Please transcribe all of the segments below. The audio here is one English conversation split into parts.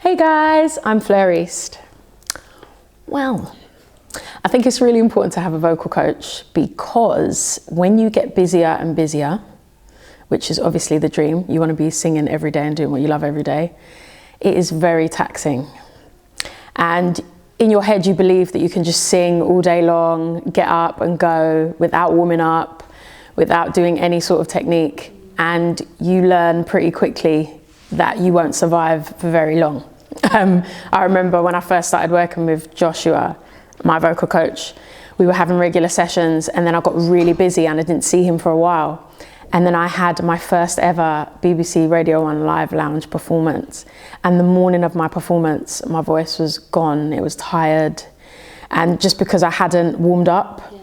Hey guys, I'm Fleur East. Well, I think it's really important to have a vocal coach because when you get busier and busier, which is obviously the dream, you want to be singing every day and doing what you love every day, it is very taxing. And in your head, you believe that you can just sing all day long, get up and go without warming up, without doing any sort of technique. And you learn pretty quickly that you won't survive for very long. I remember when I first started working with Joshua, my vocal coach, we were having regular sessions and then I got really busy and I didn't see him for a while. And then I had my first ever BBC Radio 1 Live Lounge performance. And the morning of my performance, my voice was gone, it was tired. And just because I hadn't warmed up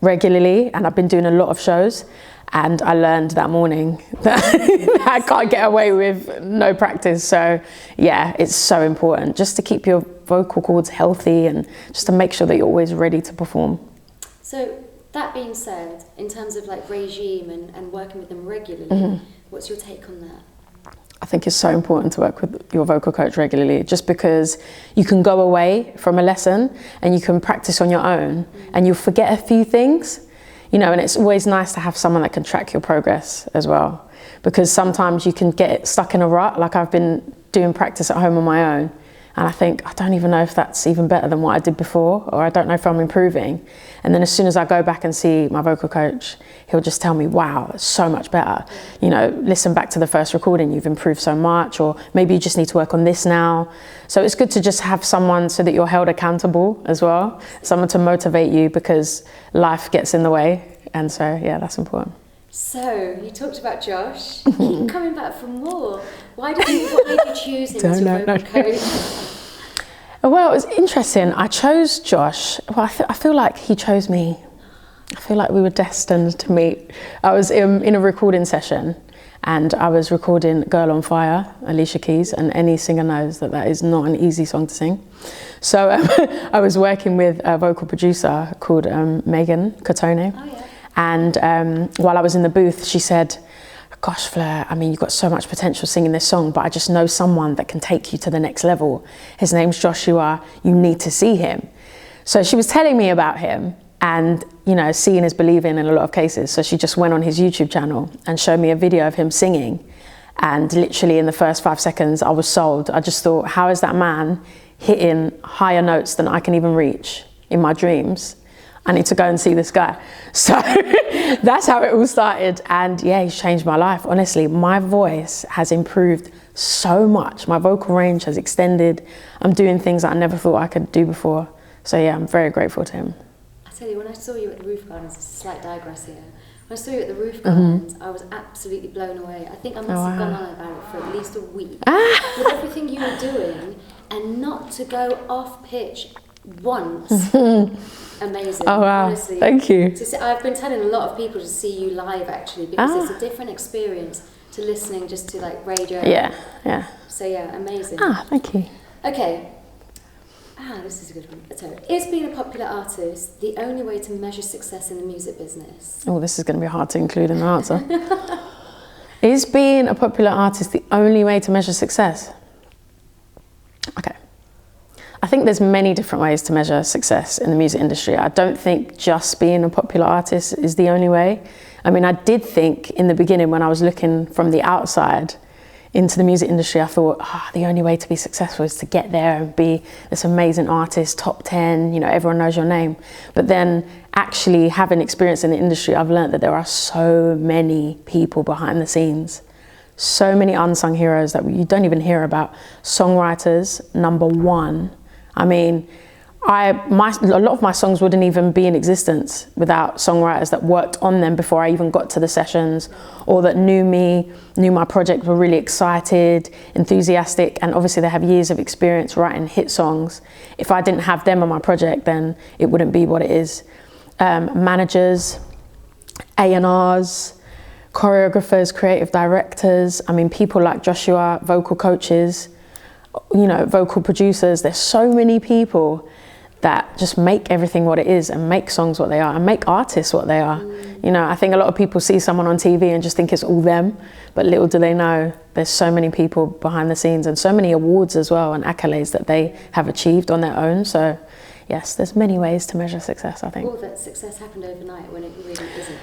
regularly, and I've been doing a lot of shows, and I learned that morning that I can't get away with no practice. So yeah, it's so important just to keep your vocal cords healthy and just to make sure that you're always ready to perform. So that being said, in terms of like regime and working with them regularly, what's your take on that? I think it's so important to work with your vocal coach regularly, just because you can go away from a lesson and you can practice on your own and you'll forget a few things. You know, and it's always nice to have someone that can track your progress as well, because sometimes you can get stuck in a rut. Like I've been doing practice at home on my own, and I think, I don't even know if that's even better than what I did before, or I don't know if I'm improving. And then as soon as I go back and see my vocal coach, he'll just tell me, wow, it's so much better. You know, listen back to the first recording, you've improved so much, or maybe you just need to work on this now. So it's good to just have someone so that you're held accountable as well, someone to motivate you, because life gets in the way. And so, yeah, that's important. So you talked about Josh. Keep coming back for more. What made you choose him as your vocal coach? Well, it was interesting. I chose Josh. Well, I feel like he chose me. I feel like we were destined to meet. I was in a recording session and I was recording Girl on Fire, Alicia Keys, and any singer knows that that is not an easy song to sing. So I was working with a vocal producer called Megan Cotone. Oh, yeah. And while I was in the booth, she said, gosh, Fleur, I mean, you've got so much potential singing this song, but I just know someone that can take you to the next level. His name's Joshua, you need to see him. So she was telling me about him, and you know, seeing is believing in a lot of cases. So she just went on his YouTube channel and showed me a video of him singing. And literally in the first 5 seconds, I was sold. I just thought, how is that man hitting higher notes than I can even reach in my dreams? I need to go and see this guy. So that's how it all started. And yeah, he's changed my life. Honestly, my voice has improved so much. My vocal range has extended. I'm doing things that I never thought I could do before. So yeah, I'm very grateful to him. I tell you, when I saw you at the Roof Gardens, it's a slight digress here. When I saw you at the Roof Gardens, I was absolutely blown away. I think I must have gone on about it for at least a week. With everything you were doing, and not to go off pitch once. Amazing. Oh wow, honestly. Thank you. I've been telling a lot of people to see you live actually, because it's a different experience to listening just to like radio. Yeah. So yeah, amazing. Thank you. Okay. This is a good one. So, is being a popular artist the only way to measure success in the music business? Oh, this is going to be hard to include in the answer. Is being a popular artist the only way to measure success? Okay. I think there's many different ways to measure success in the music industry. I don't think just being a popular artist is the only way. I mean, I did think in the beginning when I was looking from the outside into the music industry, I thought, the only way to be successful is to get there and be this amazing artist, top 10, you know, everyone knows your name. But then actually having experience in the industry, I've learned that there are so many people behind the scenes. So many unsung heroes that you don't even hear about. Songwriters, number one. I mean, a lot of my songs wouldn't even be in existence without songwriters that worked on them before I even got to the sessions, or that knew me, knew my project, were really excited, enthusiastic, and obviously they have years of experience writing hit songs. If I didn't have them on my project, then it wouldn't be what it is. Managers, A&Rs, choreographers, creative directors, I mean, people like Joshua, vocal coaches, you know, vocal producers. There's so many people that that just make everything what it is, and make songs what they are, and make artists what they are. You know, I think a lot of people see someone on TV and just think it's all them, but little do they know there's so many people behind the scenes, and so many awards as well, and accolades that they have achieved on their own. So yes, there's many ways to measure success, I think. Or that success happened overnight when it really isn't.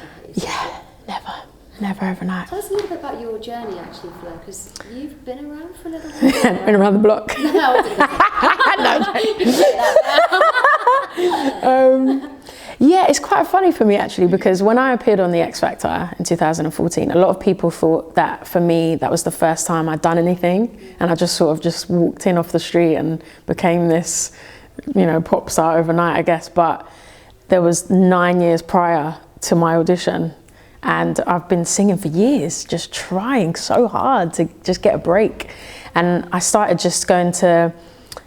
Never overnight. Tell us a little bit about your journey, actually, Fleur, because you've been around for a little while. Been around the block. Yeah, it's quite funny for me, actually, because when I appeared on the X Factor in 2014, a lot of people thought that for me, that was the first time I'd done anything. And I just sort of just walked in off the street and became this, you know, pop star overnight, I guess. But there was 9 years prior to my audition. And I've been singing for years, just trying so hard to just get a break. And I started just going to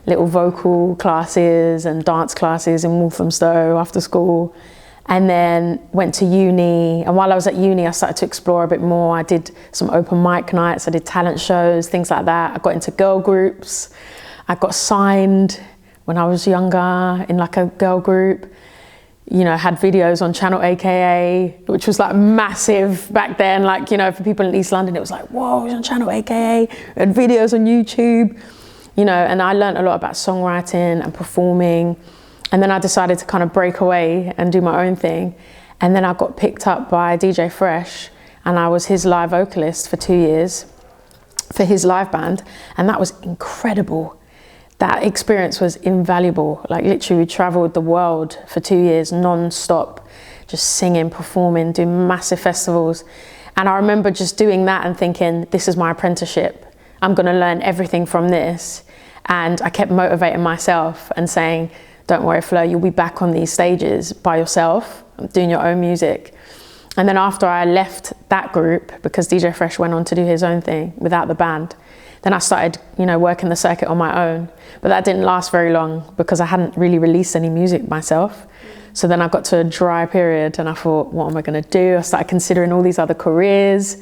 little vocal classes and dance classes in Walthamstow after school, and then went to uni. And while I was at uni, I started to explore a bit more. I did some open mic nights, I did talent shows, things like that. I got into girl groups. I got signed when I was younger in like a girl group. You know, had videos on Channel AKA, which was like massive back then. Like, you know, for people in East London, it was like, whoa, it was on Channel AKA, and videos on YouTube, you know, and I learned a lot about songwriting and performing. And then I decided to kind of break away and do my own thing. And then I got picked up by DJ Fresh, and I was his live vocalist for 2 years for his live band. And that was incredible. That experience was invaluable. Like literally we traveled the world for 2 years non-stop, just singing, performing, doing massive festivals. And I remember just doing that and thinking, this is my apprenticeship. I'm gonna learn everything from this. And I kept motivating myself and saying, don't worry, Fleur, you'll be back on these stages by yourself, doing your own music. And then after I left that group, because DJ Fresh went on to do his own thing without the band, then I started, you know, working the circuit on my own. But that didn't last very long because I hadn't really released any music myself. So then I got to a dry period and I thought, what am I gonna do? I started considering all these other careers.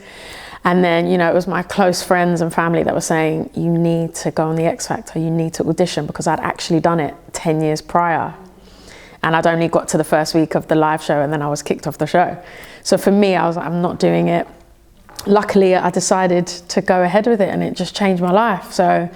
And then, you know, it was my close friends and family that were saying, you need to go on the X Factor, you need to audition, because I'd actually done it 10 years prior. And I'd only got to the first week of the live show and then I was kicked off the show. So for me, I was like, I'm not doing it. Luckily, I decided to go ahead with it and it just changed my life. So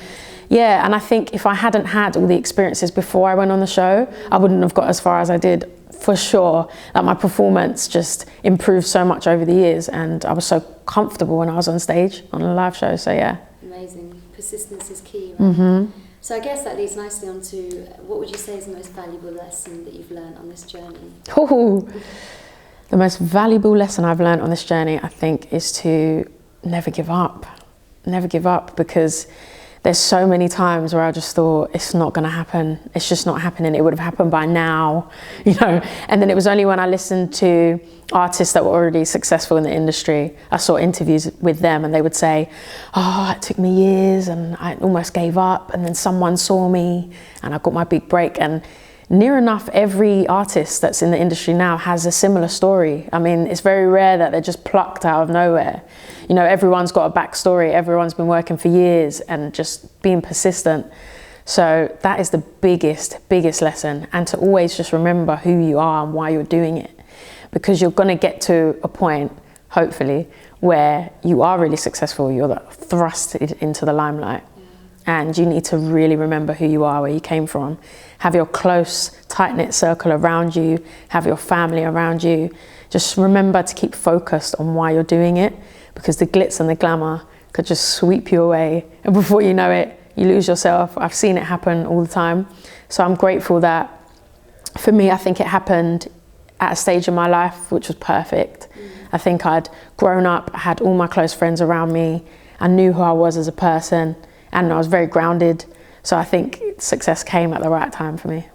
yeah, and I think if I hadn't had all the experiences before I went on the show, I wouldn't have got as far as I did, for sure. Like my performance just improved so much over the years, and I was so comfortable when I was on stage on a live show, so yeah. Amazing. Persistence is key, right? So I guess that leads nicely on to, what would you say is the most valuable lesson that you've learned on this journey? Ooh. The most valuable lesson I've learned on this journey, I think, is to never give up. Never give up, because there's so many times where I just thought, it's not gonna happen. It's just not happening. It would have happened by now, you know? And then it was only when I listened to artists that were already successful in the industry, I saw interviews with them and they would say, oh, it took me years and I almost gave up, and then someone saw me and I got my big break. And near enough every artist that's in the industry now has a similar story. I mean, it's very rare that they're just plucked out of nowhere. You know, everyone's got a backstory, everyone's been working for years and just being persistent. So that is the biggest lesson, and to always just remember who you are and why you're doing it. Because you're gonna get to a point, hopefully, where you are really successful, you're thrusted into the limelight. And you need to really remember who you are, where you came from. Have your close, tight-knit circle around you, have your family around you. Just remember to keep focused on why you're doing it, because the glitz and the glamour could just sweep you away. And before you know it, you lose yourself. I've seen it happen all the time. So I'm grateful that, for me, I think it happened at a stage in my life which was perfect. I think I'd grown up, I had all my close friends around me, I knew who I was as a person, and I was very grounded. So I think success came at the right time for me.